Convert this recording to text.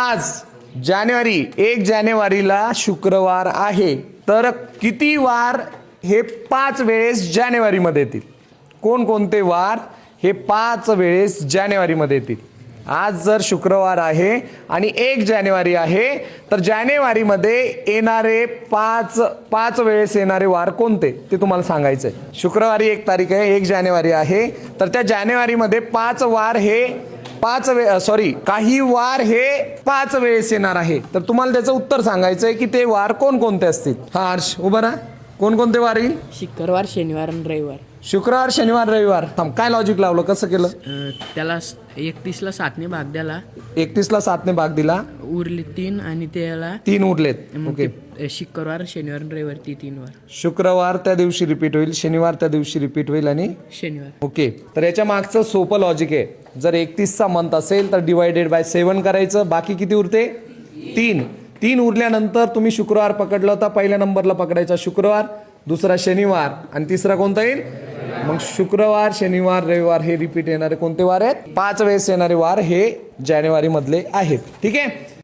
आज जानेवारी 1 जानेवारीला शुक्रवार आहे, तर किती वार हे 5 वेळेस जानेवारीमध्ये येतील? कोणकोणते वार हे 5 वेळेस जानेवारीमध्ये येतील? आज जर शुक्रवार आहे आणि 1 जानेवारी आहे, तर जानेवारीमध्ये येणारे पाच वेळेस येणारे वार कोणते ते तुम्हाला सांगायचं आहे. शुक्रवारी 1 तारीख आहे, 1 जानेवारी आहे, तर त्या जानेवारीमध्ये काही वार हे 5 वेळेस येणार आहे. तर तुम्हाला त्याचं उत्तर सांगायचं आहे की ते वार कोणकोणते असतील. हा हर्ष उभा राहा. कोणकोणते वार येईल? शुक्रवार, शनिवार आणि रविवार. शुक्रवार, शनिवार, रविवार. थांब, काय लॉजिक लावलं, कसं केलं? त्याला 31ला 7ने भाग द्याला, 31ला 7ने भाग दिला, उरले 3 आणि त्याला 3 उरलेत. मग ओके, ते शुक्रवार, शनिवार आणि रविवार, ती 3 वार. शुक्रवार त्या दिवशी रिपीट होईल, शनिवार त्या दिवशी रिपीट होईल आणि शनिवार. ओके. तर याच्या मागचं सोपं लॉजिक आहे. जर 31चा मंथ असेल तर डिवायडेड बाय 7 करायचं. बाकी किती उरते? 3 उरल्यानंतर तुम्ही शुक्रवार पकडलं होता, पहिल्या नंबरला पकडायचा शुक्रवार, दुसरा शनिवार आणि तिसरा कोणता येईल? मग शुक्रवार, शनिवार, रविवार हे रिपीट येणारे कोणते वार आहेत? 5 वेळेस येणारे वार हे जानेवारी मधले आहेत. ठीक आहे.